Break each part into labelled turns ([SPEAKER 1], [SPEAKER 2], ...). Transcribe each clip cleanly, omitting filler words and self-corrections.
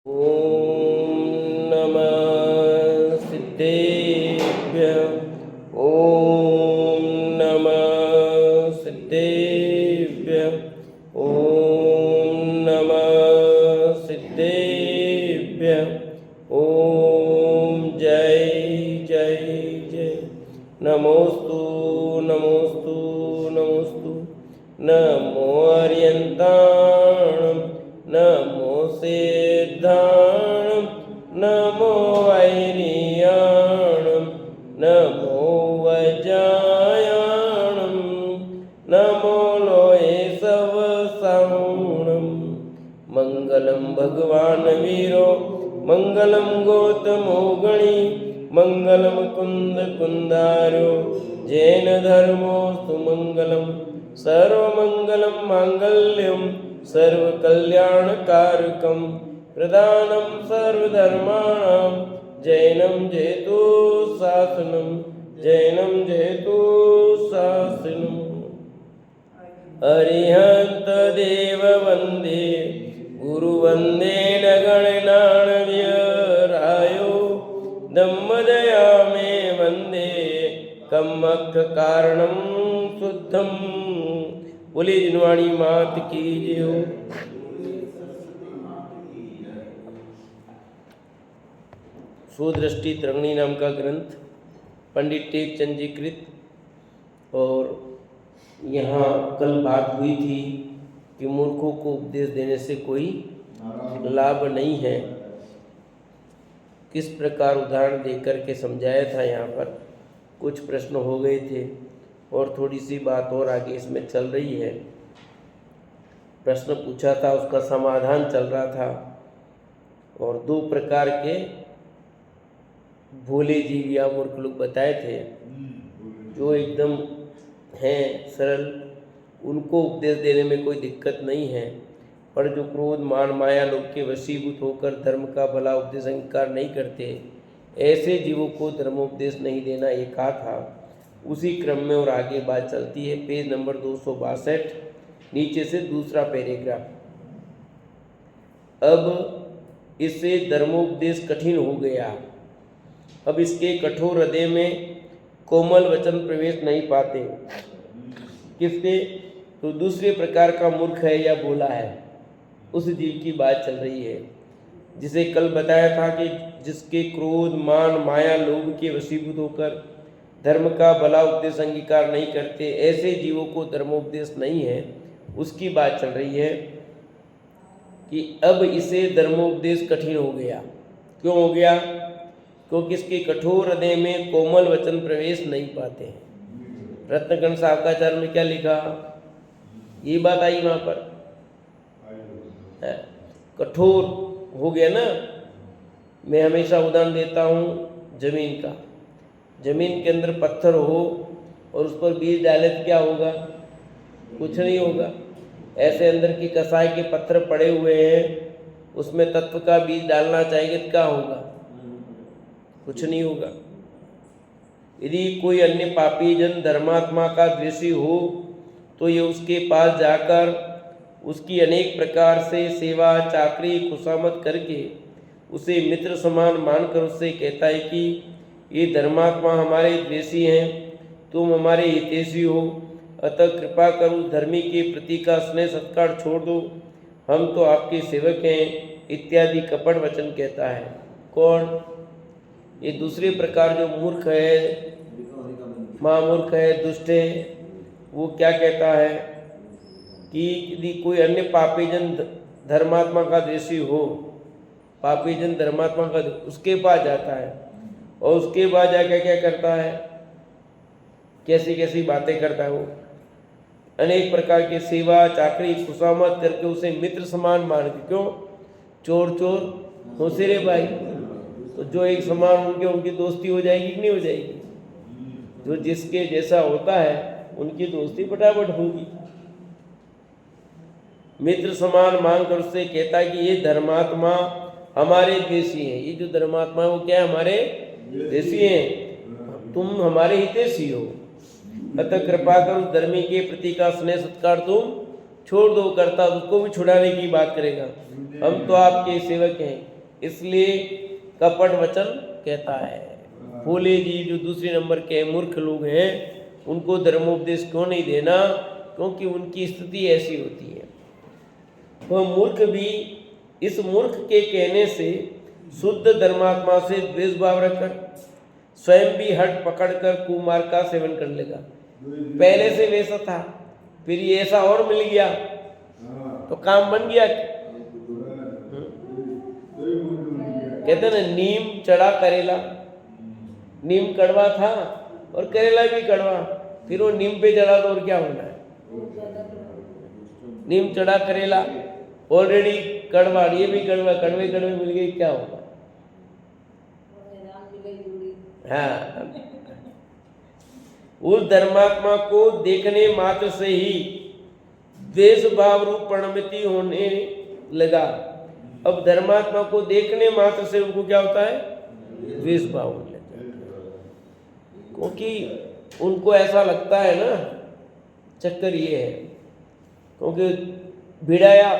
[SPEAKER 1] ॐ नमः सिद्धेभ्यः। ॐ नमः सिद्धेभ्यः। ॐ नमः सिद्धेभ्यः। ॐ जय जय जय। नमोस्तु नमोस्तु नमोस्तु। नमो अर्यन्ताणं नमो सिद्धाणं नमो वैरियाणं नमो वज्रायाणं नमो लोये सवसाणं। मंगलम भगवान वीरो मंगलम गौतमो गणी मंगलम कुंद कुंदारो जैन धर्मो सुमंगलम सर्वमंगलम मांगल्यम सर्वकल्याणकारकं प्रदानं सर्वधर्माणां जैनं जयतु शासनं जैनं जयतु शासनम्। अरिहंत देव वंदे गुरु वंदे नगणनाण्यरायो दम्मदया मे वंदे कम्मक्ख कारणं शुद्धं। बोले जिनवाणी मात की जय हो। सुदृष्टि तरंगिणी नाम का ग्रंथ पंडित टेकचंद जी कृत। और यहाँ कल बात हुई थी कि मूर्खों को उपदेश देने से कोई लाभ नहीं है। किस प्रकार उदाहरण देकर के समझाया था। यहाँ पर कुछ प्रश्न हो गए थे और थोड़ी सी बात और आगे इसमें चल रही है। प्रश्न पूछा था, उसका समाधान चल रहा था। और दो प्रकार के भोले जीव या मूर्ख लोग बताए थे। जो एकदम हैं सरल, उनको उपदेश देने में कोई दिक्कत नहीं है। पर जो क्रोध मान माया लोग के वशीभूत होकर धर्म का भला उपदेश अंगीकार नहीं करते, ऐसे जीवों को धर्मोपदेश नहीं देना, ये कहा था। उसी क्रम में और आगे बात चलती है। पेज नंबर 262 नीचे से दूसरा पैराग्राफ। अब इससे धर्मोपदेश कठिन हो गया। अब इसके कठोर हृदय में कोमल वचन प्रवेश नहीं पाते। किसके? तो दूसरे प्रकार का मूर्ख है या भोला है, उस जीव की बात चल रही है। जिसे कल बताया था कि जिसके क्रोध मान माया लोभ के वशीभूत होकर धर्म का भला उपदेश अंगीकार नहीं करते, ऐसे जीवों को धर्मोपदेश नहीं है, उसकी बात चल रही है कि अब इसे धर्मोपदेश कठिन हो गया। क्यों हो गया? क्योंकि इसके कठोर हृदय में कोमल वचन प्रवेश नहीं पाते हैं। रत्नगण सावकाचार्य में क्या लिखा, ये बात आई वहाँ पर है। कठोर हो गया ना। मैं हमेशा उदाहरण देता हूँ जमीन का। जमीन के अंदर पत्थर हो और उस पर बीज डाले तो क्या होगा? कुछ नहीं होगा। ऐसे अंदर की कसाई के पत्थर पड़े हुए हैं, उसमें तत्व का बीज डालना चाहिए तो क्या होगा? कुछ नहीं होगा। यदि कोई अन्य पापी जन धर्मात्मा का द्वेषी हो तो ये उसके पास जाकर उसकी अनेक प्रकार से सेवा चाकरी खुशामद करके उसे मित्र समान मानकर उससे कहता है कि ये धर्मात्मा हमारे द्वेषी हैं, तुम हमारे हितैषी हो, अतः कृपा करो धर्मी के प्रति का स्नेह सत्कार छोड़ दो, हम तो आपके सेवक हैं, इत्यादि कपट वचन कहता है। कौन? ये दूसरे प्रकार जो मूर्ख है, महामूर्ख है, दुष्ट है, वो क्या कहता है कि यदि कोई अन्य पापी जन धर्मात्मा का द्वेषी हो, पापी जन धर्मात्मा का, उसके पास जाता है और उसके बाद जाकर क्या करता है? कैसी कैसी बातें करता है वो। अनेक प्रकार की सेवा चाकरी खुशामद करके उसे मित्र समान मान के। क्यों? चोर चोर होशिरे भाई। तो जो एक समान उनकी दोस्ती हो जाएगी कि नहीं हो जाएगी? जो जिसके जैसा होता है उनकी दोस्ती फटाफट होगी। मित्र समान मानकर उससे कहता है कि ये धर्मात्मा हमारे द्वेषी हैं। ये जो धर्मात्मा है वो क्या है? हमारे द्वेषी हैं, तुम हमारे हितैषी हो, अतः कृपा कर उस धर्मी के प्रति का स्नेह सत्कार तुम छोड़ दो। करता उसको भी छुड़ाने की बात करेगा। हम तो आपके सेवक हैं, इसलिए कपट वचन कहता है। फूले जी जो दूसरे नंबर के मूर्ख लोग हैं उनको धर्मोपदेश क्यों नहीं देना, क्योंकि उनकी स्थिति ऐसी होती है। वह मूर्ख भी इस मूर्ख के कहने से शुद्ध धर्मात्मा से द्वेष भाव रखकर स्वयं भी हट पकड़कर कुमार्ग का सेवन करने लगा। पहले से वैसा था, फिर ये ऐसा और मिल गया तो काम बन गया। कहते ना नीम चढ़ा करेला, नीम कड़वा था और करेला भी कड़वा, फिर वो नीम पे चढ़ा तो और क्या होना है। नीम चढ़ा करेला ऑलरेडी कड़वा, ये भी कड़वा, कड़वे कड़वे मिल गए, क्या होगा। हाँ, उस धर्मात्मा को देखने मात्र से ही द्वेष भाव रूप परिणति होने लगा। अब धर्मात्मा को देखने मात्र से उनको क्या होता है, द्वेष भाव होने लगता है, क्योंकि उनको ऐसा लगता है ना। चक्कर ये है क्योंकि भिड़ाया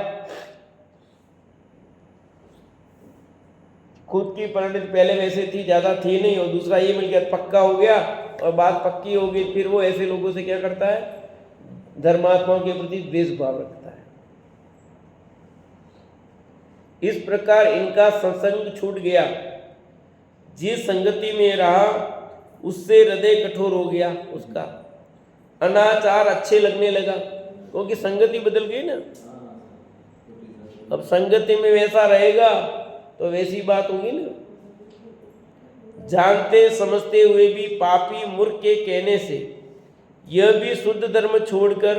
[SPEAKER 1] खुद की परिणति पहले वैसे थी, ज्यादा थी नहीं, और दूसरा ये मिल गया पक्का हो गया और बात पक्की हो गई, फिर वो ऐसे लोगों से क्या करता है, धर्मात्माओं के प्रति द्वेष भाव रखता है। इस प्रकार इनका संसंग छूट गया। जिस संगति में रहा उससे हृदय कठोर हो गया, उसका अनाचार अच्छे लगने लगा, क्योंकि संगति बदल गई ना। अब संगति में वैसा रहेगा तो वैसी बात होगी ना। जानते समझते हुए भी पापी मूर्ख के कहने से यह भी शुद्ध धर्म छोड़कर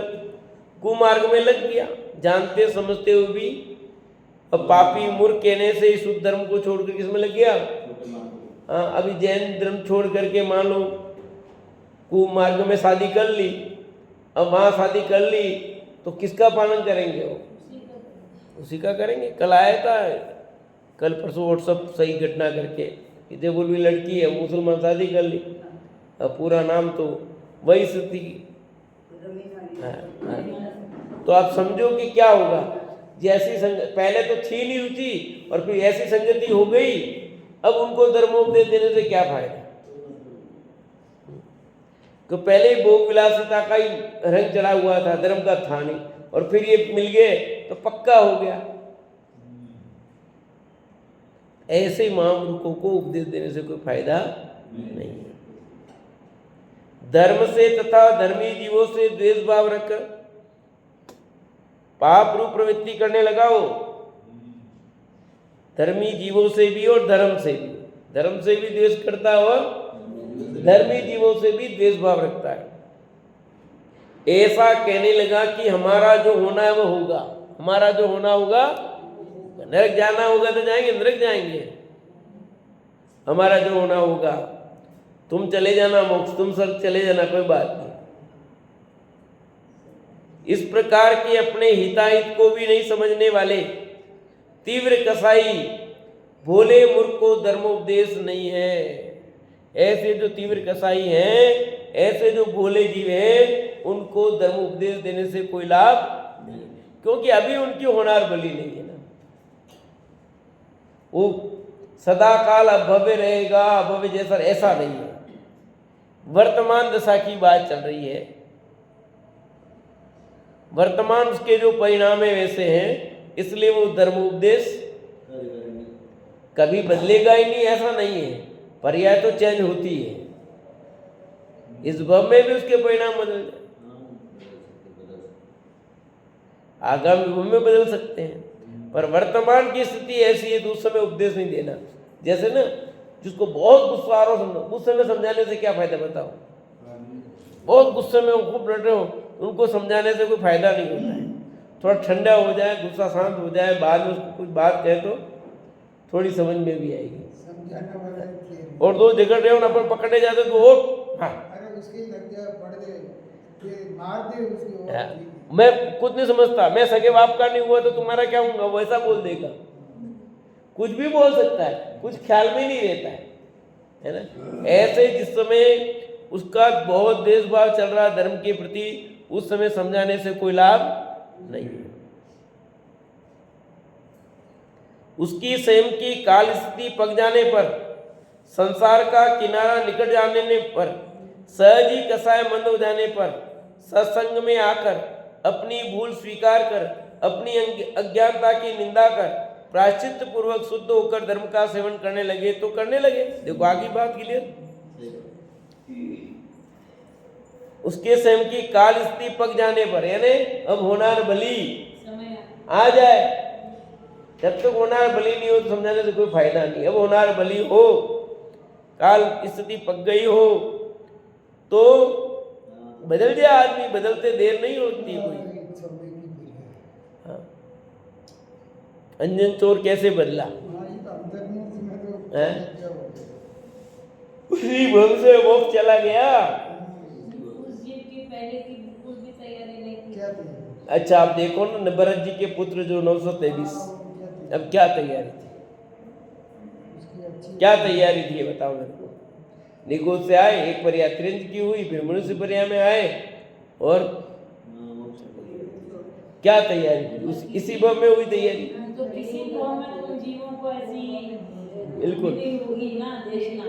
[SPEAKER 1] कुमार्ग में लग गया। जानते समझते हुए भी अब पापी मूर्ख कहने से इस शुद्ध धर्म को छोड़कर किसमें लग गया। हाँ, अभी जैन धर्म छोड़ करके मान लो कुमार्ग में शादी कर ली, अब वहाँ शादी कर ली तो किसका पालन करेंगे, वो उसी का करेंगे। कल आया था, कल परसों व्हाट्सअप सही घटना करके कि देखो भी लड़की है मुसलमान शादी कर ली, अब पूरा नाम तो वही स्थिति। तो आप समझो कि क्या होगा। जैसी पहले तो थी नहीं रुचि और फिर ऐसी संगति हो गई, अब उनको धर्मोपदेश देने से क्या फायदा। तो पहले ही भोग विलासिता का ही रंग चढ़ा हुआ था, धर्म का था नहीं, और फिर ये मिल गए तो पक्का हो गया। ऐसे महामूर्खों को उपदेश देने से कोई फायदा नहीं है। धर्म से तथा धर्मी जीवों से द्वेष भाव रखकर पाप रूप प्रवृत्ति करने लगा वो। धर्मी जीवों से भी और धर्म से भी, धर्म से भी द्वेष करता है और धर्मी जीवों से भी द्वेष भाव रखता है। ऐसा कहने लगा कि हमारा जो होना है वो होगा, हमारा जो होना होगा, नरक जाना होगा तो जाएंगे, नरक जाएंगे, हमारा जो होना होगा, तुम चले जाना मोक्ष, तुम सब चले जाना, कोई बात नहीं। इस प्रकार के अपने हिताहित को भी नहीं समझने वाले तीव्र कसाई भोले मूर्ख को धर्मोपदेश नहीं है। ऐसे जो तीव्र कसाई हैं, ऐसे जो भोले जीव हैं, उनको धर्मोपदेश देने से कोई लाभ नहीं है, क्योंकि अभी उनकी होनार बली नहीं है ना। वो सदा काल अभव्य रहेगा, अभव्य जैसा ऐसा नहीं है। वर्तमान दशा की बात चल रही है, वर्तमान उसके जो परिणाम है वैसे हैं, इसलिए वो धर्मोपदेश कभी बदलेगा ही नहीं, ऐसा नहीं है। पर्याय तो चेंज होती है, इस भव में भी उसके परिणाम बदल जाए, आगामी भव में बदल सकते हैं, पर वर्तमान की स्थिति ऐसी है तो उस समय उपदेश नहीं देना। जैसे ना जिसको बहुत गुस्सा आ रहा हो, उस समय समझाने से क्या फायदा बताओ। बहुत गुस्से में खूब लड़ रहे हो, उनको समझाने से कोई फायदा नहीं होता है। थोड़ा ठंडा हो जाए, गुस्सा शांत हो जाए, बाद में उसको कुछ बात कहे तो थोड़ी समझ में भी आएगी। और दो झगड़ रहे हो ना, अपन पकड़े जाते तो वो मैं कुछ नहीं समझता, मैं सगे बाप का नहीं हुआ तो तुम्हारा क्या होगा, वैसा बोल देगा। कुछ भी बोल सकता है, कुछ ख्याल में नहीं रहता है ना। ऐसे जिस समय उसका बहुत देशभाव चल रहा धर्म के प्रति, उस समय समझाने से कोई लाभ नहीं है। उसकी स्वयं की काल स्थिति पक जाने पर, संसार का किनारा निकट जाने पर, सहज ही कसाय मंद हो जाने पर, सत्संग में आकर अपनी भूल स्वीकार कर, अपनी अज्ञानता की निंदा कर, प्रायश्चित पूर्वक शुद्ध होकर धर्म का सेवन करने लगे तो करने लगे। देखो आगे बात क्लियर। उसके स्वयं की काल स्थिति पक जाने पर, यानी अब होनार बलि आ जाए, जब तक होनार बलि नहीं हो तो समझाने से कोई फायदा नहीं। अब होनार बलि हो, काल स्थिति पक गई हो तो बदल जाए आदमी, बदलते देर नहीं होती कोई। हाँ। अंजन चोर कैसे बदला है? उसी भव से मोक्ष चला गया। अच्छा आप देखो ना, भरत जी के पुत्र जो 923, अब क्या तैयारी थी, क्या तैयारी थी ये बताओ मेरे को। निगोद से आए, एक पर्या त्रिंज की हुई, फिर मनुष्य पर्या में आए, और क्या तैयारी थी? उस इसी भव में हुई तैयारी।
[SPEAKER 2] तो किसी भव में उन जीवों को ऐसी
[SPEAKER 1] बिल्कुल
[SPEAKER 2] होगी ना, देखना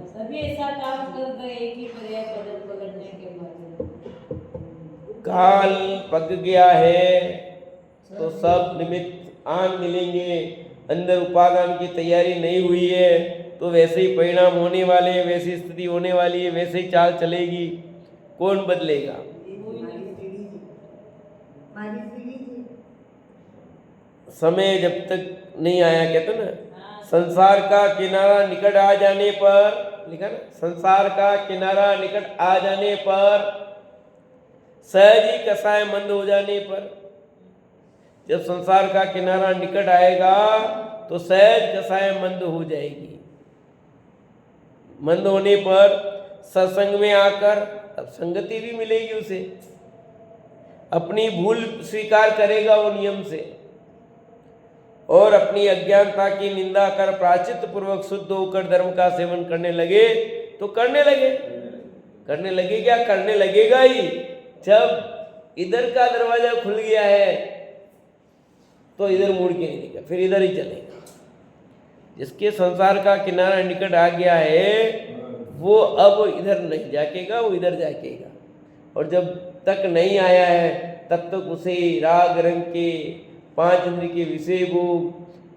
[SPEAKER 2] सभी ऐसा काम कर गए कि पर्याय बदलने के बाद
[SPEAKER 1] काल पक गया है तो सब निमित्त आन मिलेंगे। अंदर उपादान की तैयारी नहीं हुई है तो वैसे ही परिणाम होने वाले हैं, वैसी स्थिति होने वाली है, वैसे ही चाल चलेगी। कौन बदलेगा? समय जब तक नहीं आया, कहते ना, संसार का किनारा निकट आ जाने पर, लिखा ना, संसार का किनारा निकट आ जाने पर, सहज ही कसाय मंद हो जाने पर। जब संसार का किनारा निकट आएगा तो सहज कसाय मंद हो जाएगी। मंद होने पर सत्संग में आकर, अब संगति भी मिलेगी उसे, अपनी भूल स्वीकार करेगा वो नियम से, और अपनी अज्ञानता की निंदा कर प्रायश्चित पूर्वक शुद्ध होकर धर्म का सेवन करने लगे तो करने लगे। करने लगे क्या? करने लगेगा ही। जब इधर का दरवाजा खुल गया है तो इधर मुड़ के नहीं देगा, फिर इधर ही चलेगा। जिसके संसार का किनारा निकट आ गया है वो अब इधर नहीं जाकेगा, वो इधर जाकेगा। और जब तक नहीं आया है तब तक उसे राग रंग के, पांच इंद्रिय के विषय भोग,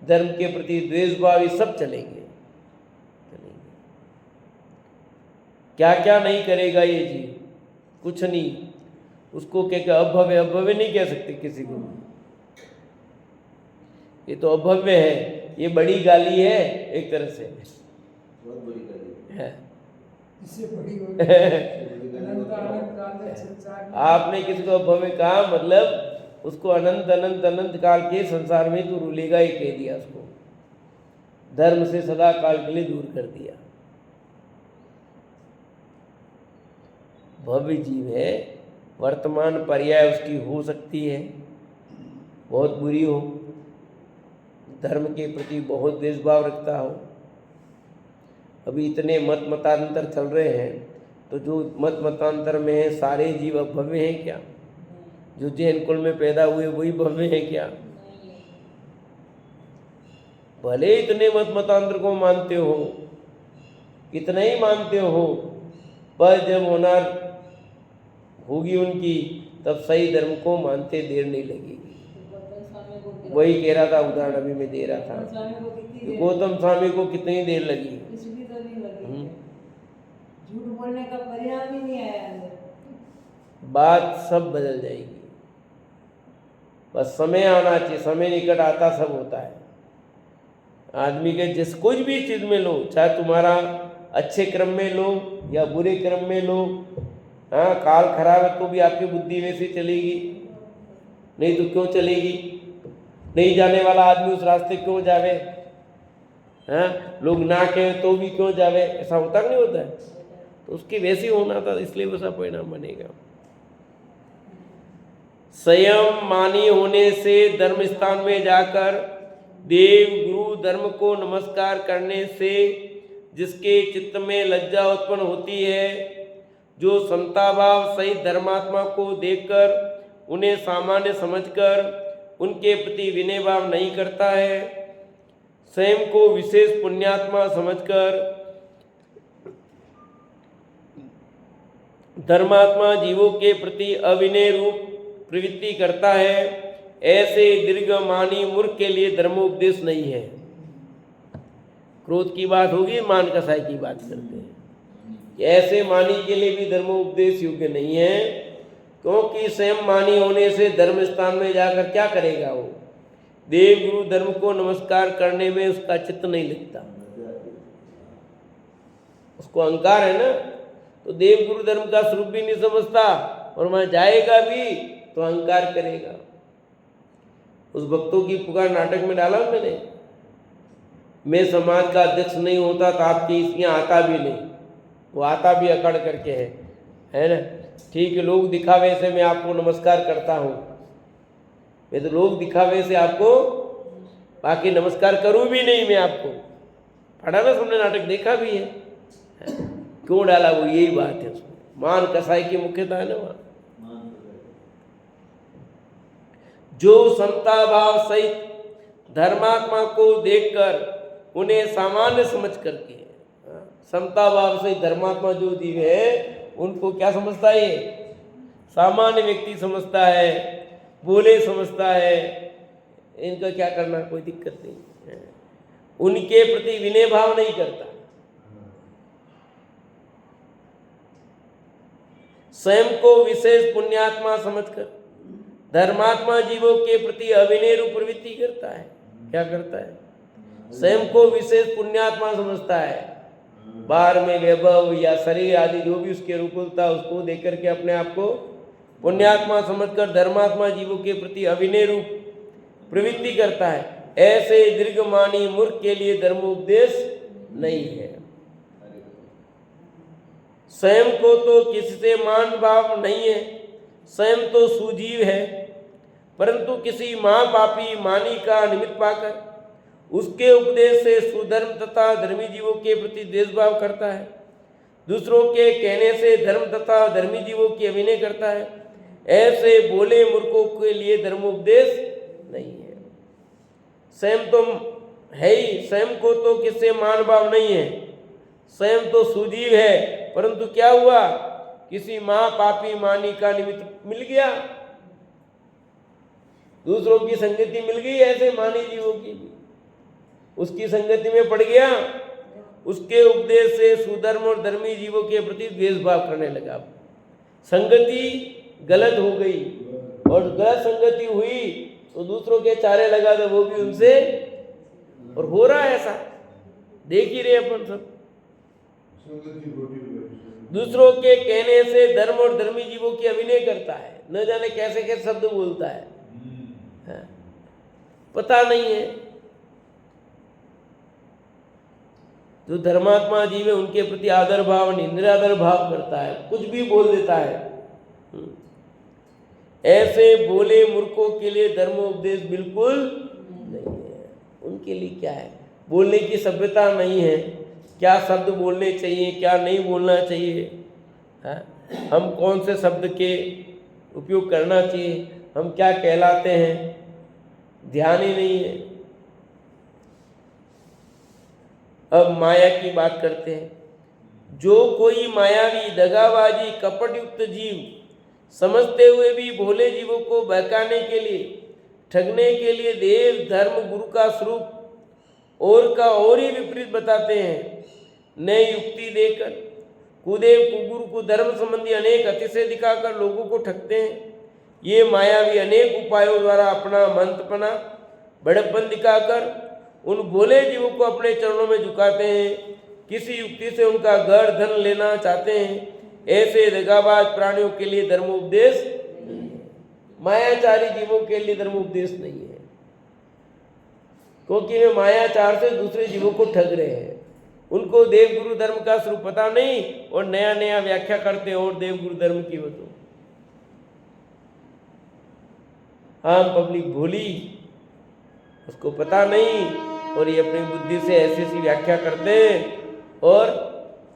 [SPEAKER 1] धर्म के प्रति द्वेष भाव, ये सब चलेंगे। क्या क्या नहीं करेगा ये जीव? कुछ नहीं। उसको क्या अभव्य, अभव्य नहीं कह सकते किसी को, ये तो अभव्य है। ये बड़ी गाली है एक तरह से,
[SPEAKER 3] बहुत बड़ी गाली
[SPEAKER 1] है।
[SPEAKER 4] इससे बड़ी
[SPEAKER 1] आपने किसी को अभव्य कहा, मतलब उसको अनंत अनंत अनंत काल के संसार में तू रुलेगा ही कह दिया उसको, धर्म से सदा काल के लिए दूर कर दिया। भव्य जीव है, वर्तमान पर्याय उसकी हो सकती है बहुत बुरी हो, धर्म के प्रति बहुत द्वेषभाव रखता हो। अभी इतने मत मतांतर चल रहे हैं, तो जो मत मतांतर में है सारे जीव अब भव्य हैं क्या? जो जैन कुल में पैदा हुए वही भव्य हैं क्या? भले इतने मत मतांतर को मानते हो, कितना ही मानते हो, पर जब होनार होगी उनकी तब सही धर्म को मानते देर नहीं लगेगी। वही कह रहा था, उदाहरण अभी मैं दे रहा था, गौतम स्वामी को कितनी देर लगी?
[SPEAKER 2] झूठ बोलने का परिणाम ही नहीं आया अंदर।
[SPEAKER 1] बात सब बदल जाएगी, बस समय आना चाहिए। समय निकट आता सब होता है। आदमी के जिस कुछ भी चीज में लो, चाहे तुम्हारा अच्छे क्रम में लो या बुरे क्रम में लो, हाँ, काल खराब है तो भी आपकी बुद्धि वैसे चलेगी, नहीं तो क्यों चलेगी? नहीं जाने वाला आदमी उस रास्ते क्यों जावे? हाँ, लोग ना कहे तो भी क्यों जावे? ऐसा होता नहीं होता है? तो उसकी वैसी होना था, इसलिए वैसा परिणाम बनेगा। संयम मानी होने से धर्म स्थान में जाकर देव गुरु धर्म को नमस्कार करने से जिसके चित्त में लज्जा उत्पन्न होती है, जो समता भाव सहित धर्मात्मा को देखकर उन्हें सामान्य समझकर उनके प्रति विनय भाव नहीं करता है, स्वयं को विशेष पुण्यात्मा समझकर धर्मात्मा जीवों के प्रति अविनय रूप प्रवृत्ति करता है, ऐसे दीर्घमानी मूर्ख के लिए धर्मोपदेश नहीं है। क्रोध की बात होगी, मान कसाई की बात करते हैं। ऐसे मानी के लिए भी धर्मोपदेश योग्य नहीं है, क्योंकि स्वयं मानी होने से धर्म स्थान में जाकर क्या करेगा वो? देव गुरु धर्म को नमस्कार करने में उसका चित्त नहीं लगता, उसको अहंकार है ना, तो देव गुरु धर्म का स्वरूप भी नहीं समझता और वहां जाएगा भी तो अहंकार करेगा। उस भक्तों की पुकार नाटक में डाला मैंने, मैं समाज का अध्यक्ष नहीं होता तो आपके इसमें आता भी नहीं, वो आता भी अकड़ करके है ना। ठीक है, लोग दिखावे से मैं आपको नमस्कार करता हूँ, मैं तो लोग दिखावे से आपको बाकी नमस्कार करूँ भी नहीं मैं आपको। पढ़ा ना सबने नाटक, देखा भी है। क्यों डाला? वो यही बात है उसमें, मान कसाई की मुख्यता है ना वहाँ। जो समता भाव सहित धर्मात्मा को देखकर उन्हें सामान्य समझ करके, समता भाव सहित धर्मात्मा जो जीव है उनको क्या समझता है? सामान्य व्यक्ति समझता है, बोले समझता है, इनका क्या करना कोई दिक्कत नहीं है। उनके प्रति विनय भाव नहीं करता। स्वयं को विशेष पुण्यात्मा समझकर धर्मात्मा जीवों के प्रति अविनय रूप प्रवृत्ति करता है। क्या करता है? स्वयं को विशेष पुण्यात्मा समझता है, बाहर में वैभव या शरीर आदि जो भी उसके रूप होता है उसको देख करके अपने आप को पुण्यात्मा समझकर धर्मात्मा जीवों के प्रति अविनय रूप प्रवृत्ति करता है। ऐसे दीर्घमानी मूर्ख के लिए धर्मोपदेश नहीं है। स्वयं को तो किसी से मान भाव नहीं है, स्वयं तो सुजीव है, परंतु किसी महापापी मानी का निमित्त पाकर उसके उपदेश से सुधर्म तथा धर्मी जीवों के प्रति द्वेषभाव करता है। दूसरों के कहने से धर्म तथा धर्मी जीवों की अभिनय करता है। ऐसे बोले मूर्खों के लिए धर्मोपदेश नहीं है। स्वयं तो है ही, स्वयं को तो किससे मान भाव नहीं है, स्वयं तो सुजीव है, परंतु क्या हुआ? किसी महापापी मानी का निमित्त मिल गया, दूसरों की संगति मिल गई, ऐसे मानी जीवों की भी उसकी संगति में पड़ गया, उसके उपदेश से सुधर्म और धर्मी जीवों के प्रति द्वेषभाव करने लगा। संगति गलत हो गई और गलत संगति हुई तो दूसरों के चारे लगा तो वो भी उनसे, और हो रहा है ऐसा, देख ही रहे अपन सब। दूसरों के कहने से धर्म और धर्मी जीवों की अभिनय करता है, न जाने कैसे कैसे शब्द बोलता है, पता नहीं है। जो धर्मात्मा जीव है उनके प्रति आदर भाव नहीं, निरादर भाव करता है, कुछ भी बोल देता है। ऐसे बोले मूर्खों के लिए धर्मोपदेश बिल्कुल नहीं है। उनके लिए क्या है? बोलने की सभ्यता नहीं है, क्या शब्द बोलने चाहिए, क्या नहीं बोलना चाहिए, हम कौन से शब्द के उपयोग करना चाहिए, हम क्या कहलाते हैं, ध्यान ही नहीं है। अब माया की बात करते हैं। जो कोई मायावी, दगाबाजी, कपटयुक्त जीव समझते हुए भी भोले जीवों को बहकाने के लिए, ठगने के लिए देव धर्म गुरु का स्वरूप और का और ही विपरीत बताते हैं, नई युक्ति देकर कुदेव कुगुरु को धर्म संबंधी अनेक अतिशय दिखाकर लोगों को ठगते हैं। ये मायावी अनेक उपायों द्वारा अपना मंत्रपना, बड़प्पन दिखाकर उन भोले जीवों को अपने चरणों में झुकाते हैं। किसी युक्ति से उनका घर धन लेना चाहते हैं। ऐसे दगाबाज प्राणियों के लिए धर्मोपदेश नहीं है, मायाचारी जीवों के लिए धर्मोपदेश नहीं है, क्योंकि वे मायाचार से दूसरे जीवों को ठग रहे हैं। उनको देवगुरु धर्म का स्वरूप पता नहीं और नया नया व्याख्या करते हैं और देवगुरु धर्म की वो तो आम पब्लिक भोली, उसको पता नहीं और ये अपनी बुद्धि से ऐसी ऐसी व्याख्या करते हैं और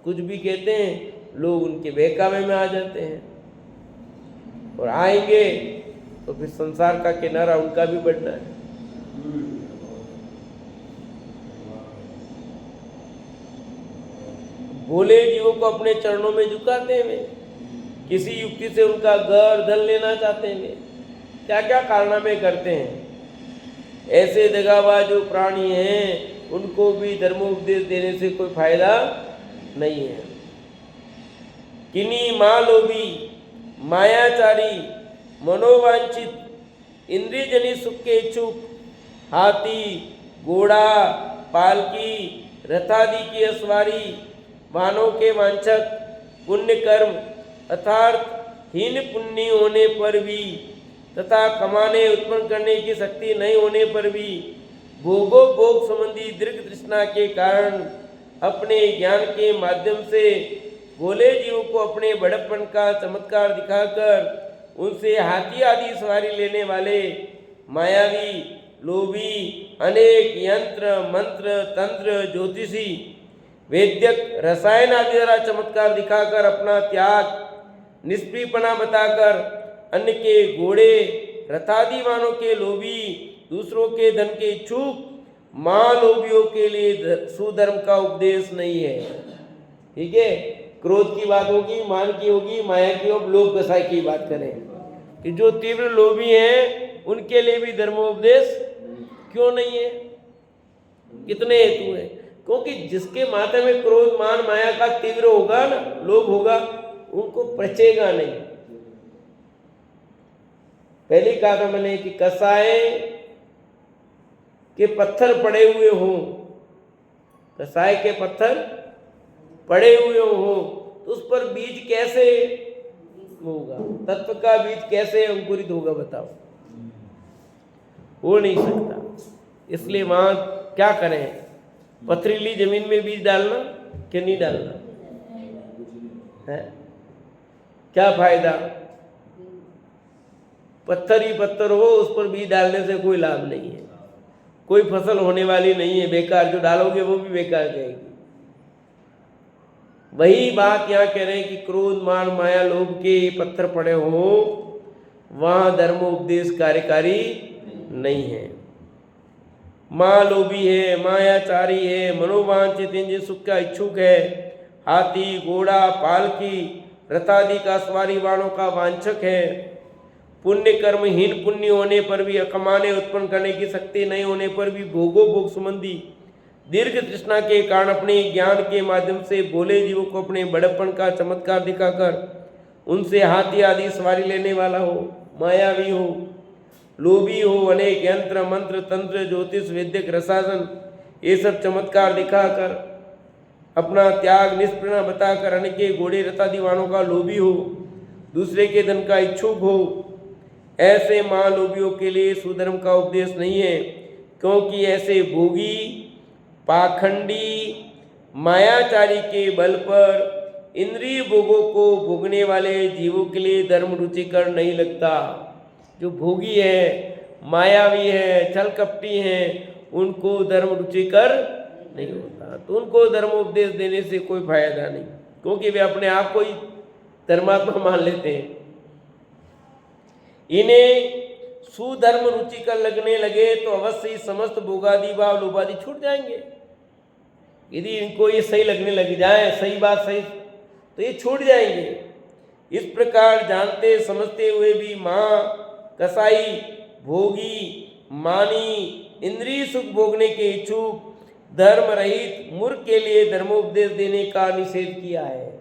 [SPEAKER 1] कुछ भी कहते हैं, लोग उनके बहकावे में आ जाते हैं और आएंगे तो फिर संसार का किनारा उनका भी बढ़ना है। भोले जीवों को अपने चरणों में झुकाते हैं वे, किसी युक्ति से उनका घर धन लेना चाहते हैं वे, क्या क्या कारनामे करते हैं। ऐसे दगाबाज जो प्राणी हैं उनको भी धर्मोपदेश देने से कोई फायदा नहीं है। किन्हीं मालोभी, मायाचारी, मनोवांछित, इंद्रियजनित सुख के इच्छुक, हाथी, घोड़ा, पालकी, रथादि की असवारी, वाहनों के वांछक, पुण्य कर्म अर्थात हीन पुण्य होने पर भी तथा कमाने उत्पन्न करने की शक्ति नहीं होने पर भी भोगो भोग संबंधी दीर्घ तृष्णा के कारण अपने ज्ञान के माध्यम से भोले जीवों को अपने बड़प्पन का चमत्कार दिखाकर उनसे हाथी आदि सवारी लेने वाले मायावी, लोभी, अनेक यंत्र मंत्र तंत्र ज्योतिषी, वैद्यक, रसायन आदि द्वारा चमत्कार दिखाकर अपना त्याग निष्प्रियपना बताकर अन्य के घोड़े रथादि वाहनों के लोभी, दूसरों के धन के इच्छुक महालोभियों के लिए सुधर्म का उपदेश नहीं है। ठीक है, क्रोध की बात होगी, मान की होगी, माया की और लोभ व्यवसाय की बात करें कि जो तीव्र लोभी हैं उनके लिए भी धर्मोपदेश क्यों नहीं है। कितने हेतु हैं, क्योंकि जिसके माथे में क्रोध मान माया का तीव्र होगा ना, लोभ होगा, उनको पचेगा नहीं। पहली कहा था मैंने कि कसाय के पत्थर पड़े हुए हों, कसाय के पत्थर पड़े हुए हों तो उस पर बीज कैसे होगा, तत्व का बीज कैसे अंकुरित होगा बताओ, हो नहीं सकता। इसलिए वहां क्या करें, पथरीली जमीन में बीज डालना कि नहीं डालना है, क्या फायदा। पत्थर ही पत्थर हो, उस पर बीज डालने से कोई लाभ नहीं है, कोई फसल होने वाली नहीं है, बेकार, जो डालोगे वो भी बेकार जाएगी। वही बात यहाँ कह रहे हैं कि क्रोध मान माया लोभ के पत्थर पड़े हो, वहां धर्मोपदेश कार्यकारी नहीं है। माँ लोभी है, मायाचारी है, मनोवांछित इंद्रिय सुख का इच्छुक है, हाथी घोड़ा पालकी रथादि का सवारी वालों का वांछक है, पुण्य कर्महीन पुण्य होने पर भी, कमाने उत्पन्न करने की शक्ति नहीं होने पर भी भोगो भोग संबंधी दीर्घ तृष्णा के कारण अपने ज्ञान के माध्यम से भोले जीवों को अपने बड़प्पन का चमत्कार दिखाकर उनसे हाथी आदि सवारी लेने वाला हो, मायावी हो, लोभी हो, अनेक यंत्र मंत्र तंत्र ज्योतिष वैद्यक रसायन ये सब चमत्कार दिखाकर अपना त्याग निष्प्रेरणा बताकर अनेक घोड़े रथादि वाहनों का लोभी हो, दूसरे के धन का इच्छुक हो, ऐसे महालोभियों के लिए सुधर्म का उपदेश नहीं है। क्योंकि ऐसे भोगी पाखंडी मायाचारी के बल पर इंद्रिय भोगों को भोगने वाले जीवों के लिए धर्म रुचिकर नहीं लगता। जो भोगी है, मायावी है, छल कपटी हैं, उनको धर्म रुचिकर नहीं होता, तो उनको धर्मोपदेश देने से कोई फायदा नहीं, क्योंकि वे अपने आप को ही धर्मात्मा मान लेते हैं। इन्हें सुधर्म रुचिकर लगने लगे तो अवश्य ही समस्त भोगादि भाव लोभादि छूट जाएंगे। यदि इनको ये सही लगने लग जाए, सही बात सही, तो ये छूट जाएंगे। इस प्रकार जानते समझते हुए भी माँ कसाई भोगी मानी इंद्रिय सुख भोगने के इच्छुक धर्म रहित मूर्ख के लिए धर्मोपदेश देने का निषेध किया है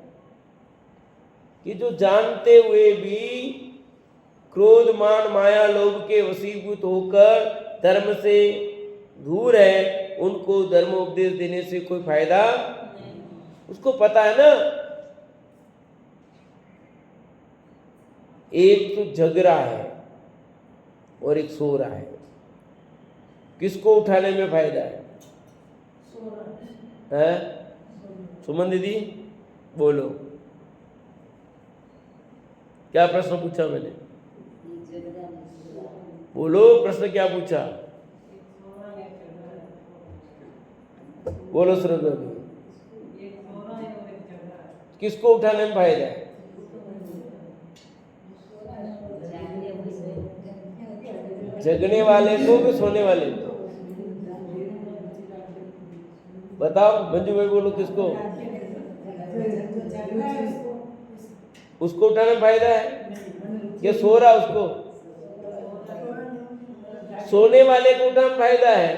[SPEAKER 1] कि जो जानते हुए भी क्रोध मान माया लोभ के वशीभूत होकर धर्म से दूर है, उनको धर्मोपदेश देने से कोई फायदा। उसको पता है ना, एक तो जग रहा है और एक सो रहा है, किसको उठाने में फायदा है? सुमन दीदी बोलो, क्या प्रश्न पूछा मैंने? बोलो, प्रश्न क्या पूछा? बोलो श्रद्धा, किसको उठाने में फायदा है? जगने वाले को कि सोने वाले को? बताओ मंजू भाई, बोलो किसको?
[SPEAKER 2] तो जगना है
[SPEAKER 1] उसको उठाने में फायदा है कि सो रहा उसको? सोने वाले को उठाने में फायदा है,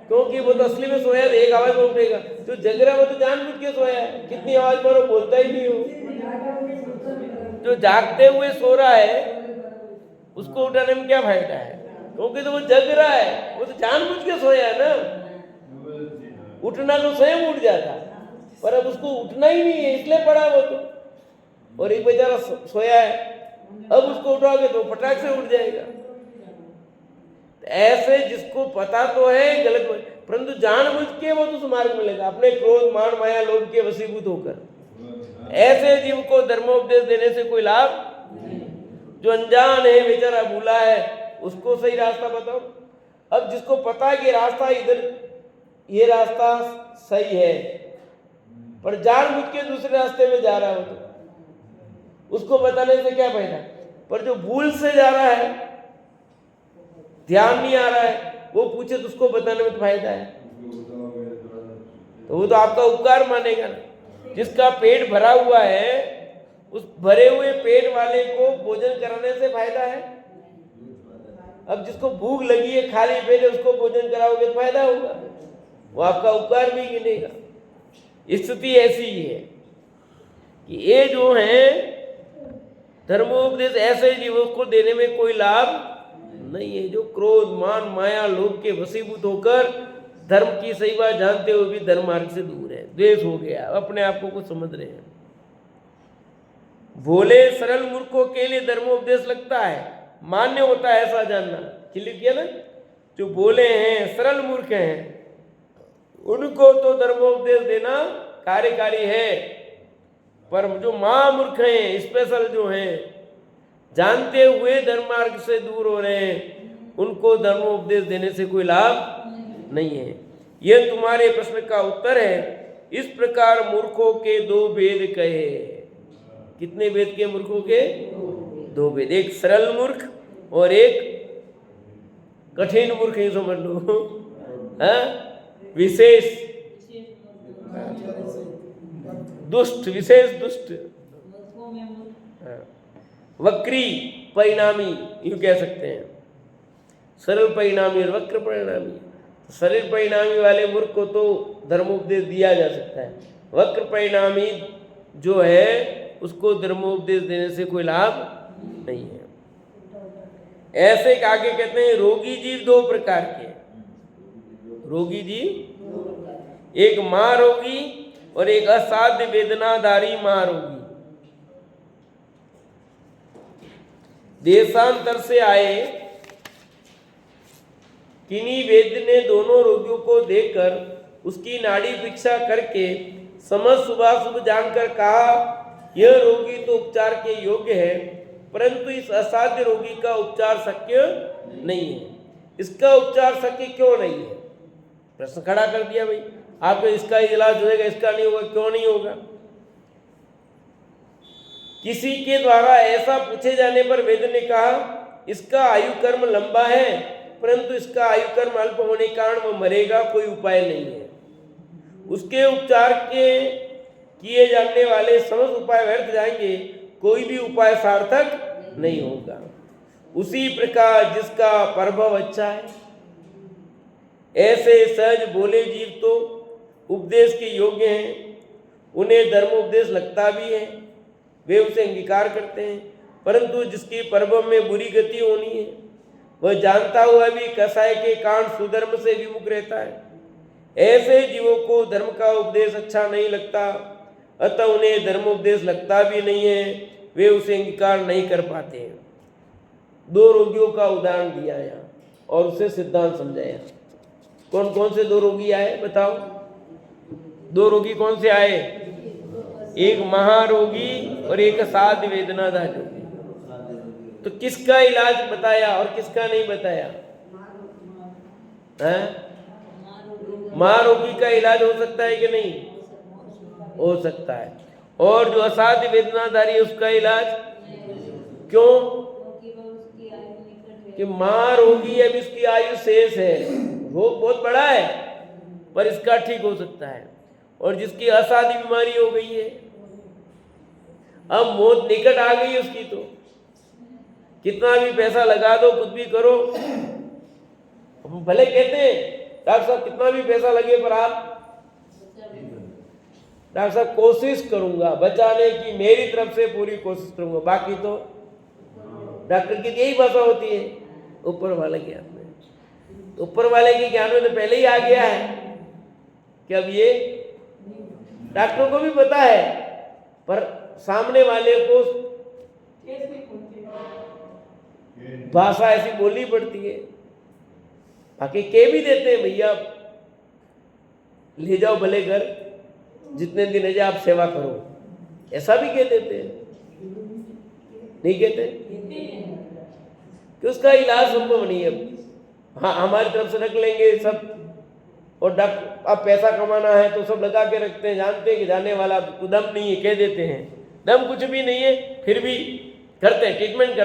[SPEAKER 1] क्योंकि वो तो असली में सोया है, एक आवाज में उठेगा। जो जग रहा है वो तो जानबूझ के सोया है, कितनी आवाज पर वो बोलता ही नहीं हो। जो जागते हुए सो रहा है उसको उठाने में क्या फायदा है, क्योंकि तो वो जग रहा है, वो तो जानबूझ के सोया है ना। उठना तो स्वयं उठ जाता, पर अब उसको उठना ही नहीं है, इसलिए पड़ा वो तो। और एक बेचारा सोया है, अब उसको उठाओगे तो फटाक से उठ जाएगा। ऐसे जिसको पता तो है गलत, परंतु जानबूझ के वो तो उस मार्ग में लेगा, अपने क्रोध मान माया लोभ के वशीभूत होकर। ऐसे जीव को धर्मोपदेश देने से कोई लाभ नहीं। जो अनजान है, बेचारा भूला है, उसको सही रास्ता बताओ। अब जिसको पता है कि रास्ता इधर, ये रास्ता सही है, पर जानबूझ के दूसरे रास्ते में जा रहा है, वो तो उसको बताने से क्या फायदा। पर जो भूल से जा रहा है, ध्यान नहीं आ रहा है, वो पूछे तो उसको बताने में फायदा है, तो वो तो आपका उपकार मानेगा ना। जिसका पेट भरा हुआ है, उस भरे हुए पेट वाले को भोजन कराने से फायदा है। अब जिसको भूख लगी है, खाली पेट है, उसको भोजन कराओगे तो फायदा होगा, वो आपका उपकार भी गिनेगा। स्थिति ऐसी ही है कि ये जो है धर्मोपदेश ऐसे जीवों को देने में कोई लाभ नहीं है, जो क्रोध मान माया लोभ के वशीभूत होकर धर्म की सही बात जानते हुए भी धर्म मार्ग से दूर है, द्वेष हो गया, अपने आप को कुछ समझ रहे हैं। भोले सरल मूर्खों के लिए धर्मोपदेश लगता है, मान्य होता है ऐसा जानना। क्लियर किया ना? जो भोले हैं, सरल मूर्ख हैं, उनको तो धर्मोपदेश देना कार्यकारी है, पर जो महामूर्ख हैं, स्पेशल जो हैं, जानते हुए धर्म मार्ग से दूर हो रहे हैं, उनको धर्मोपदेश देने से कोई लाभ नहीं है। यह तुम्हारे प्रश्न का उत्तर है। इस प्रकार मूर्खों के दो भेद कहे। कितने भेद के मूर्खों के? दो भेद, एक सरल मूर्ख और एक कठिन मूर्ख, ही समझ लो। विशेष दुष्ट, विशेष दुष्ट, वक्री परिणामी, यूं कह सकते हैं। सरल परिणामी और वक्र परिणामी। सरल परिणामी वाले मूर्ख को तो धर्मोपदेश दिया जा सकता है, वक्र परिणामी जो है उसको धर्मोपदेश देने से कोई लाभ नहीं है। ऐसे आगे कहते हैं रोगी जीव दो प्रकार के। रोगी जीव, एक महारोगी और एक असाध्य वेदनाधारी महारोगी। देशांतर से आए किन्हीं वैद्य ने दोनों रोगियों को देखकर उसकी नाड़ी परीक्षा करके समझ शुभाशुभ जानकर कहा, यह रोगी तो उपचार के योग्य है, परंतु इस असाध्य रोगी का उपचार शक्य नहीं है। इसका उपचार शक्य क्यों नहीं है? प्रश्न खड़ा कर दिया भाई, आपको इसका इलाज होएगा, इसका नहीं होगा, क्यों नहीं होगा? किसी के द्वारा ऐसा पूछे जाने पर वेद ने कहा, इसका आयु कर्म लंबा है, परंतु इसका आयु कर्म अल्प होने के कारण वह मरेगा, कोई उपाय नहीं है। उसके उपचार के किए जाने वाले समस्त उपाय व्यर्थ जाएंगे, कोई भी उपाय सार्थक नहीं होगा। उसी प्रकार जिसका प्रभाव अच्छा है, ऐसे सहज भोले जीव तो उपदेश के योग्य हैं, उन्हें धर्मोपदेश लगता भी है, वे उसे अंगीकार करते हैं, परंतु जिसकी प्रभाव में बुरी गति होनी है, वह जानता हुआ भी कसाय के कारण सुधर्म से विमुख रहता है। ऐसे जीवों को धर्म का उपदेश अच्छा नहीं लगता, अतः उन्हें धर्मोपदेश लगता भी नहीं है, वे उसे अंगीकार नहीं कर पाते हैं। दो रोगियों का उदाहरण दिया यहाँ और उसे सिद्धांत समझाया। कौन कौन से दो रोगी आए बताओ? दो रोगी कौन से आए? एक महारोगी और एक असाध्य वेदनादायक रोगी। तो किसका इलाज बताया और किसका नहीं बताया? महारोगी का इलाज हो सकता है कि नहीं? हो सकता है। और जो असाध्य वेदनाधारी है उसका इलाज क्यों? कि महारोगी अभी उसकी आयु शेष है, रोग बहुत बड़ा है, पर इसका ठीक हो सकता है। और जिसकी असाध्य बीमारी हो गई है अब मौत निकट आ गई उसकी, तो कितना भी पैसा लगा दो, कुछ भी करो, भले कहते हैं डॉक्टर साहब कितना भी पैसा लगे पर आप, डॉक्टर साहब कोशिश करूंगा बचाने की, मेरी तरफ से पूरी कोशिश करूंगा, बाकी तो डॉक्टर की यही भाषा होती है। ऊपर वाले ज्ञान में, ऊपर वाले के ज्ञान में तो पहले ही आ गया है कि अब ये डॉक्टरों को भी पता है, पर सामने वाले को भाषा ऐसी बोलनी पड़ती है। बाकी कह भी देते हैं भैया ले जाओ भले घर, जितने दिन है आप सेवा करो, ऐसा भी कह देते हैं, नहीं कहते कि उसका इलाज संभव नहीं है। हाँ, हमारी तरफ से रख लेंगे सब, और डॉक्टर अब पैसा कमाना है तो सब लगा के रखते हैं, जानते हैं कि जाने वाला दम नहीं है, कह देते हैं दम कुछ भी नहीं है, फिर भी करते हैं, ट्रीटमेंट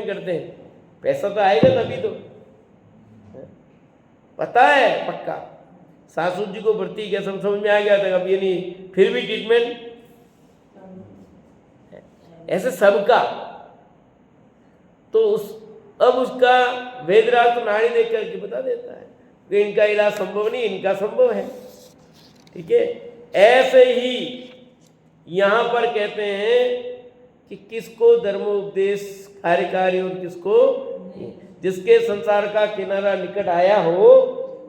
[SPEAKER 1] करते हैं, पैसा तो आएगा तभी तो, पता है पक्का। सासू जी को भर्ती किया, सब समझ में आ गया था, अब ये नहीं, फिर भी ट्रीटमेंट, ऐसे सबका। तो अब उसका वेदराज तो नाड़ी देख करके बता देता है कि इनका इलाज संभव नहीं, इनका संभव है। ठीक है, ऐसे ही यहां पर कहते हैं कि किसको धर्मोपदेश कार्यकारी और किसको, जिसके संसार का किनारा निकट आया हो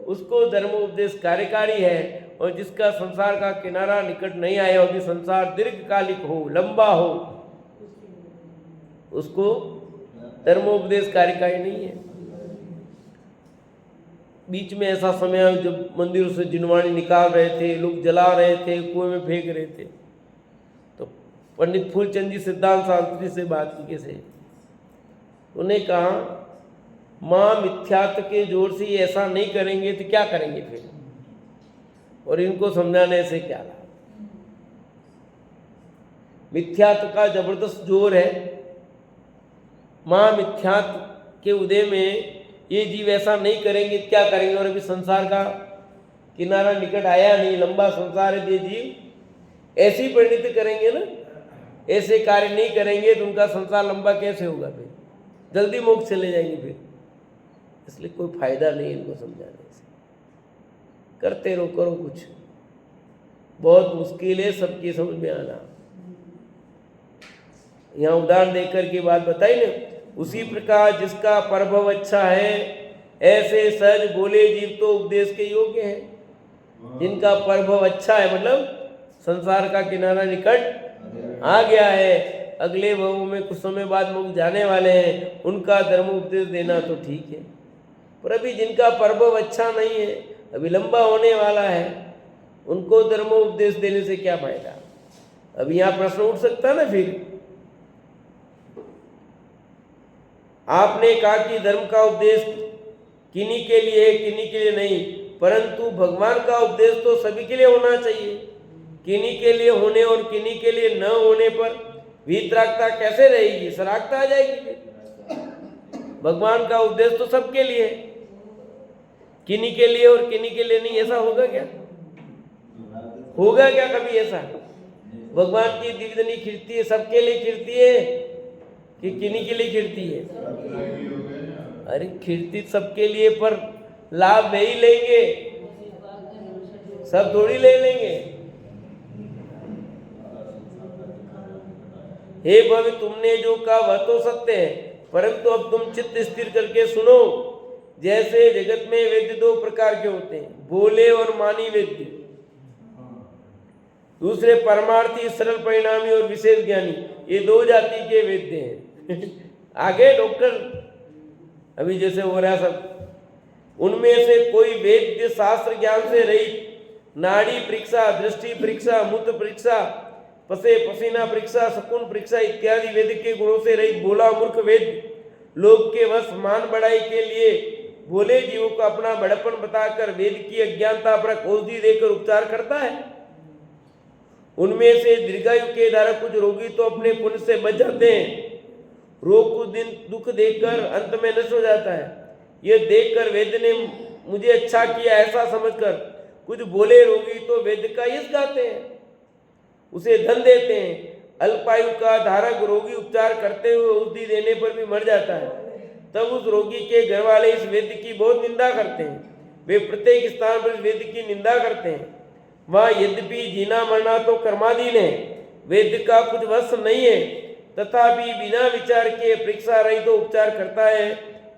[SPEAKER 1] उसको धर्मोपदेश कार्यकारी है, और जिसका संसार का किनारा निकट नहीं आया हो, कि संसार दीर्घकालिक हो, लंबा हो, उसको धर्मोपदेश कार्यकारी नहीं है। बीच में ऐसा समय आया जब मंदिरों से जिनवाणी निकाल रहे थे, लोग जला रहे थे, कुएं में फेंक रहे थे, तो पंडित फूलचंद जी सिद्धांत शास्त्री से बात की कैसे, उन्हें कहा माँ मिथ्यात्व के जोर से ये ऐसा नहीं करेंगे तो क्या करेंगे फिर, और इनको समझाने से क्या लाभ। मिथ्यात्व का जबरदस्त जोर है, माँ मिथ्यात्व के उदय में ये जीव ऐसा नहीं करेंगे क्या करेंगे, और अभी संसार का किनारा निकट आया नहीं, लंबा संसार है, ये जीव ऐसी परिणति करेंगे ना, ऐसे कार्य नहीं करेंगे तो उनका संसार लंबा कैसे होगा, फिर जल्दी मोक्ष चले जाएंगे फिर। इसलिए कोई फायदा नहीं इनको समझाने से, करते रहो, करो कुछ, बहुत मुश्किल है सबकी समझ में आना। यहाँ उदाहरण देकर की बात बताई ना, उसी प्रकार जिसका प्रभव अच्छा है ऐसे सहज बोले जीव तो उपदेश के योग्य है। जिनका प्रभव अच्छा है मतलब संसार का किनारा निकट आ गया है, अगले भव में कुछ समय बाद मुक्त जाने वाले हैं, उनका धर्म उपदेश देना तो ठीक है। पर अभी जिनका प्रभव अच्छा नहीं है, अभी लंबा होने वाला है, उनको धर्म उपदेश देने से क्या फायदा। अभी यहाँ प्रश्न उठ सकता है ना, फिर आपने कहा कि धर्म का उपदेश किन्हीं के लिए है, किन्हीं के लिए नहीं, परंतु भगवान का उपदेश तो सभी के लिए होना चाहिए। किन्हीं के लिए होने और किन्हीं के लिए न होने पर वीतरागता कैसे रहेगी, सरागता आ जाएगी। भगवान का उपदेश तो सबके लिए है, किन्हीं के लिए और किन्हीं के लिए नहीं, ऐसा होगा क्या? होगा क्या कभी ऐसा? भगवान की दिव्यधनी खिरती है, सबके लिए खिरती है कि किन्हीं के लिए खिरती है? अरे खिरती सबके लिए, पर लाभ नहीं लेंगे, सब थोड़ी ले लेंगे। हे भवि, तुमने जो कहा वह तो सत्य है, परंतु अब तुम चित्त स्थिर करके सुनो। जैसे जगत में वेद्य दो प्रकार के होते हैं, भोले और मानी वेद्य। दूसरे परमार्थी, सरल परिणामी और विशेष ज्ञानी, ये दो जाति के वेद्य हैं। आगे डॉक्टर अभी जैसे हो रहा सब, उनमें से कोई वेद्य शास्त्र ज्ञान से रहित नाड़ी परीक्षा, दृष्टि परीक्षा, मूत्र परीक्षा, पसे पसीना परीक्षा, शकुन परीक्षा इत्यादि वेद के गुणों से रहित भोला मूर्ख वेद लोग के वश मान बढ़ाई के लिए भोले जीवों को अपना बड़पन बताकर वेद की अज्ञानता पर औषधि देकर उपचार करता है। उनमें से दीर्घायु के धारक कुछ रोगी तो अपने पुण्य से बच जाते हैं, रोग को दिन दुख देखकर अंत में नष्ट हो जाता है। यह देखकर वेद ने मुझे अच्छा किया ऐसा समझकर कुछ बोले रोगी तो वेद का यश गाते हैं, उसे धन देते हैं, अल्पायु का धारक रोगी उपचार करते हुए औषधि देने पर भी मर जाता है, तब उस रोगी के घर वाले इस वेद्य की बहुत निंदा करते हैं। वे प्रत्येक स्थान पर इस वेद्य की निंदा करते हैं। वह यद्यपि जीना मरना तो कर्माधीन है, वेद्य का कुछ वश नहीं है, तथापि बिना विचार के परीक्षा रहित तो उपचार करता है।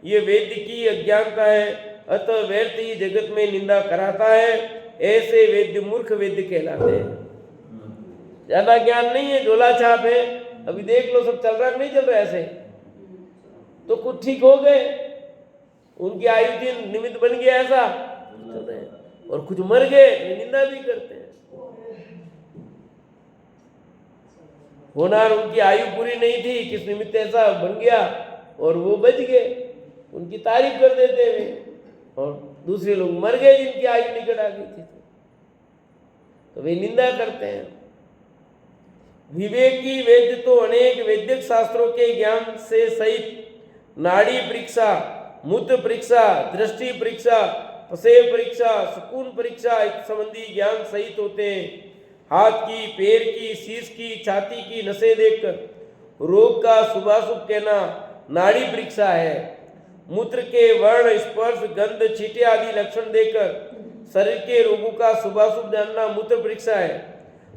[SPEAKER 1] ये वेद्य की अज्ञानता है, अतः व्यर्थ ही जगत में निंदा कराता है। ऐसे वेद्य मूर्ख वेद्य कहलाते हैं। ज्यादा ज्ञान नहीं है, झोला छाप है। अभी देख लो सब चल रहा है, नहीं चल रहा ऐसे, तो कुछ ठीक हो गए, उनकी आयु दिन निमित्त बन गया ऐसा चल रहे हैं, और कुछ मर गए निंदा भी करते हैं। होनार उनकी आयु पूरी नहीं थी, किस निमित्त ऐसा बन गया और वो बच गए, उनकी तारीफ कर देते वे, और दूसरे लोग मर गए जिनकी आयु निकट आ गई थी, तो वे निंदा करते हैं। विवेकी वेद्य तो अनेक वैदिक शास्त्रों के ज्ञान से सहित नाड़ी परीक्षा, मूत्र परीक्षा, दृष्टि परीक्षा, पसेव परीक्षा, शकुन परीक्षा संबंधी ज्ञान सहित होते हैं। हाथ की, पैर की, शीश की, छाती की नसें देखकर रोग का शुभाशुभ कहना नाड़ी परीक्षा है। मूत्र के वर्ण, स्पर्श, गंध, छींटे आदि लक्षण देखकर शरीर के रोगों का शुभाशुभ जानना मूत्र परीक्षा है।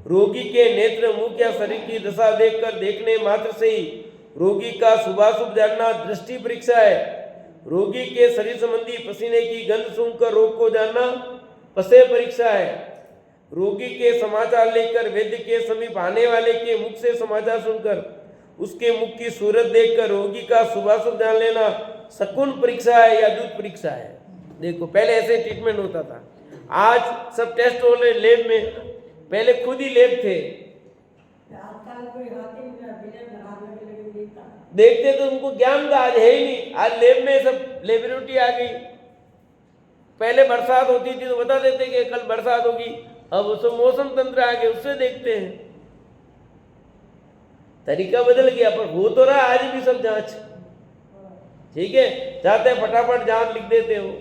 [SPEAKER 1] रोगी के नेत्र, मुख या शरीर की दशा देखकर देखने मात्र से ही रोगी का शुभाशुभ जानना दृष्टि परीक्षा है। रोगी के शरीर संबंधी पसीने की गंध सूंघकर रोग को जानना पसेव परीक्षा है। रोगी के समाचार लेकर वैद्य के समीप आने वाले के मुख से समाचार सुनकर उसके मुख की सूरत देखकर रोगी का शुभाशुभ जान लेना शकुन परीक्षा है या दूध परीक्षा है। देखो पहले ऐसे ट्रीटमेंट होता था, आज सब टेस्ट हो रहे लैब में, पहले खुद ही लैब थे, देखते तो उनको ज्ञान था, आज है ही नहीं। आज लैब में सब लेबोरेटरी आ गई। पहले बरसात होती थी तो बता देते कि कल बरसात होगी, अब उसमें मौसम तंत्र आ गया, उससे देखते हैं। तरीका बदल गया, पर हो तो रहा आज भी सब जांच। ठीक है, चाहते हैं फटाफट जांच लिख देते हो।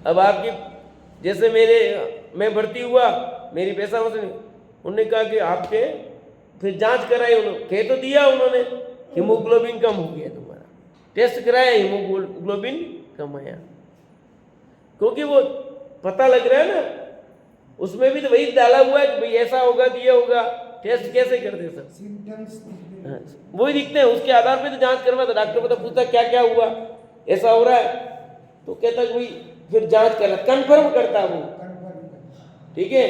[SPEAKER 1] अब आपकी जैसे मैं भर्ती हुआ, मेरी पैसा उन्होंने कहा कि आपके फिर जांच कराई, उन्होंने कह तो दिया उन्होंने हीमोग्लोबिन कम हो गया तुम्हारा, टेस्ट कराया हीमोग्लोबिन कम आया, क्योंकि वो पता लग रहा है ना, उसमें भी तो वही डाला हुआ है कि भाई ऐसा होगा तो ये होगा। टेस्ट कैसे करते सर,
[SPEAKER 4] सिम्टम्स
[SPEAKER 1] वही दिखते हैं, उसके आधार पे तो जांच करवा। तो डॉक्टर को तो पूछता क्या क्या हुआ, ऐसा हो रहा है, तो कहता कि भाई फिर जांच कर, कंफर्म करता है वो। ठीक है,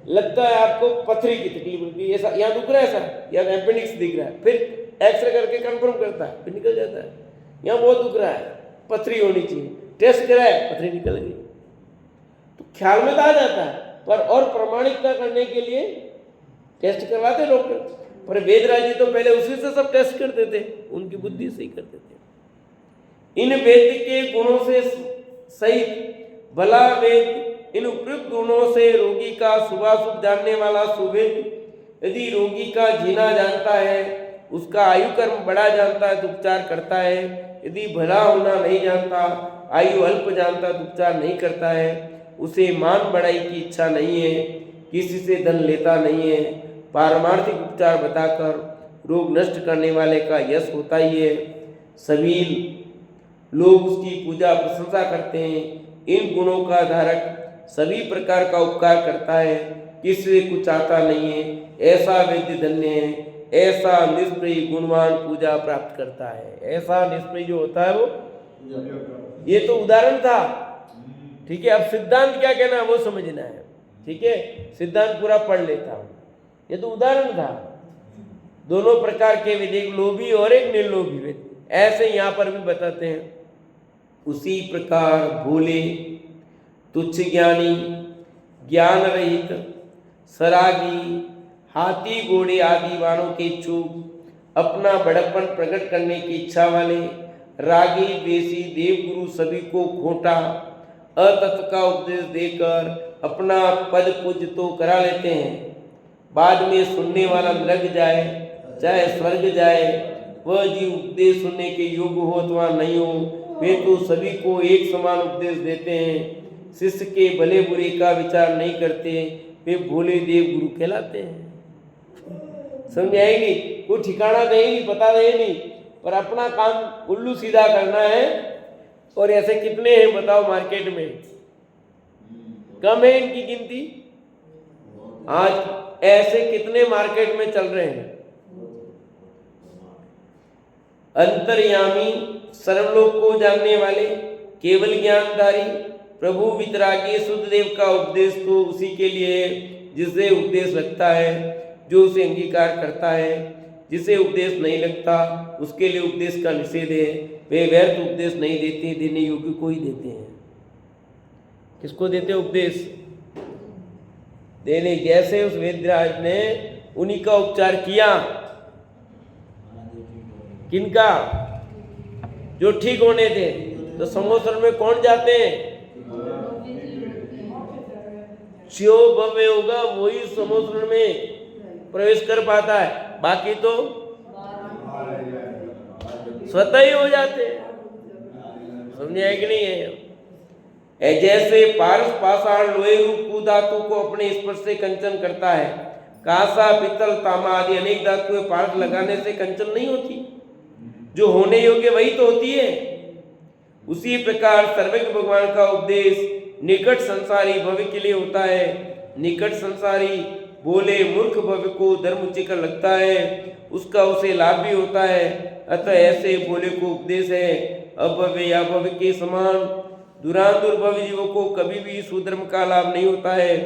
[SPEAKER 1] लगता है आपको पथरी की तकलीफ होगी, ऐसा यहाँ दुख रहा है ऐसा, या अपेंडिक्स दिख रहा है, फिर एक्सरे करके कंफर्म करता है, फिर निकल जाता है यहाँ बहुत दुख रहा है, पथरी होनी चाहिए, टेस्ट कराए पथरी निकल गई, तो ख्याल में तो आ जाता है। पर और प्रमाणिकता करने के लिए टेस्ट करवाते डॉक्टर, पर वेदराज जी तो पहले उसी से सब टेस्ट करते थे, उनकी बुद्धि से ही करते थे। इन वेद के गुणों से सहित भला वेद, इन उपयुक्त गुणों से रोगी का शुभाशुभ जानने वाला सुवेद यदि रोगी का जीना जानता है, उसका आयु कर्म बड़ा जानता है तो उपचार करता है। यदि भला होना नहीं जानता, आयु अल्प जानता तो उपचार नहीं करता है। उसे मान बढ़ाई की इच्छा नहीं है, किसी से धन लेता नहीं है। पारमार्थिक उपचार बताकर रोग नष्ट करने वाले का यश होता ही है। सभी लोग उसकी पूजा प्रशंसा करते हैं। इन गुणों का धारक सभी प्रकार का उपकार करता है, किसी से कुछ चाहता नहीं है। ऐसा वैद्य धन्य है, ऐसा निष्प्रय गुणवान पूजा प्राप्त करता है। ऐसा निष्प्रय जो होता है वो, ये तो उदाहरण था। ठीक है, अब सिद्धांत क्या कहना है वो समझना है। ठीक है, सिद्धांत पूरा पढ़ लेता हूँ, ये तो उदाहरण था। दोनों प्रकार के वेद, एक लोभी और एक निर्लोभी वेद, ऐसे यहाँ पर भी बताते हैं। उसी प्रकार भोले, तुच्छ ज्ञानी, ज्ञान रहित, सरागी, हाथी घोड़े आदि वाणों के इच्छुक, अपना बड़प्पन प्रकट करने की इच्छा वाले, रागी, द्वेषी, देवगुरु सभी को खोटा अतत्व का उपदेश देकर अपना पद पूज्य तो करा लेते हैं। बाद में सुनने वाला लग जाए, चाहे स्वर्ग जाए, वह जीव उपदेश सुनने के योग्य हो अथवा नहीं हो, वे तो सभी को एक समान उपदेश देते हैं। शिष्य के भले बुरे का विचार नहीं करते, वे भोले देव गुरु कहलाते हैं। समझ आएगी, कोई ठिकाना दे नहीं, पता दे नहीं, पर अपना काम उल्लू सीधा करना है। और ऐसे कितने हैं बताओ मार्केट में, कम है इनकी गिनती। आज ऐसे कितने मार्केट में चल रहे हैं। अंतर्यामी, सर्वलोक को जानने वाले, केवल ज्ञानधारी, प्रभु वितरागी, शुद्ध देव का उपदेश तो उसी के लिए है जिसे उपदेश लगता है, जो उसे अंगीकार करता है। जिसे उपदेश नहीं लगता उसके लिए उपदेश का निषेध है। वे व्यर्थ उपदेश नहीं देते, देने योग्य को ही देते हैं। किसको देते उपदेश? देने, जैसे उस वेदराज ने उन्हीं का उपचार किया। किनका? जो ठीक होने थे। तो समोसर में कौन जाते हैं? जो भव्य होगा वही समोसर में प्रवेश कर पाता है, बाकी तो स्वतः ही हो जाते हैं। समझ आए कि नहीं है? जैसे पारस पाषाण लोहे रूप धातु को अपने स्पर्श से कंचन करता है, कांसा पित्तल तांबा आदि अनेक धातुएं पारस लगाने से कंचन नहीं होती, जो होने योग्य वही तो होती है। उसी प्रकार सर्वज्ञ भगवान का उपदेश निकट संसारी भव्य के लिए होता है। निकट संसारी बोले मूर्ख भव्य को धर्म उच्चकर लगता है, उसका उसे लाभ भी होता है। अतः ऐसे बोले को उपदेश है। अभव्य या भव्य के समान दुरांतुर भव्य जीवों को कभी भी सुधर्म का लाभ नहीं होता है,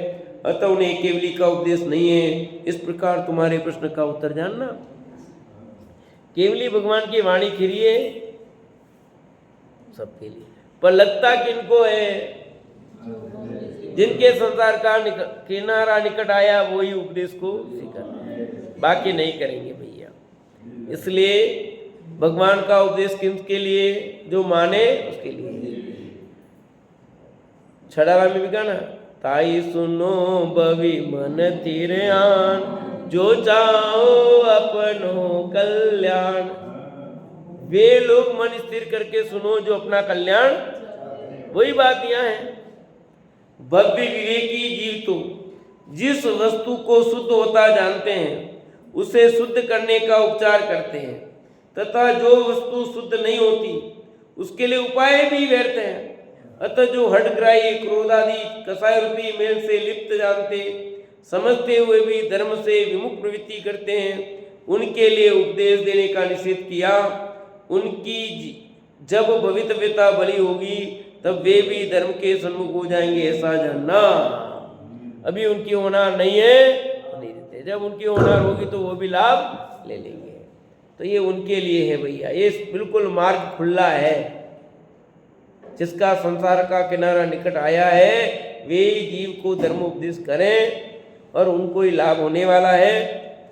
[SPEAKER 1] अतः उन्हें केवली का उपदेश नहीं है। इस प्रकार तुम्हारे प्रश्न का उत्तर जानना, केवली भगवान की वाणी खिरी है सबके लिए, पर लगता किनको है? जिनके संसार का किनारा निकट आया वही उपदेश को स्वीकार, बाकी नहीं करेंगे भैया। इसलिए भगवान का उपदेश किसके लिए? जो माने उसके लिए। छड़ाला में भी गाना, ताई सुनो बवि मन तिरयान, जो चाहो अपनो कल्याण। वे लोग मन स्थिर करके सुनो जो अपना कल्याण, वही बात यहाँ है। भव्य विवेकी जीव तो जिस वस्तु को शुद्ध होता जानते हैं उसे शुद्ध करने का उपचार करते हैं, तथा जो वस्तु शुद्ध नहीं होती उसके लिए उपाय भी व्यर्थ हैं। अतः जो हठग्राही क्रोध आदि कसाय रूपी मेल से लिप्त जानते समझते हुए भी धर्म से विमुख प्रवृत्ति करते हैं, उनके लिए उपदेश देने का निषेध किया। उनकी जब भवितव्यता बली होगी तब वे भी धर्म के सन्मुख हो जाएंगे, ऐसा जानना। अभी उनकी होनार नहीं है, नहीं देते। जब उनकी होनार होगी तो वो भी लाभ ले लेंगे। तो ये उनके लिए है भैया, ये बिल्कुल मार्ग खुला है। जिसका संसार का किनारा निकट आया है वे जीव को धर्म उपदेश करें और उनको ही लाभ होने वाला है।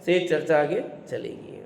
[SPEAKER 1] से चर्चा आगे चलेगी।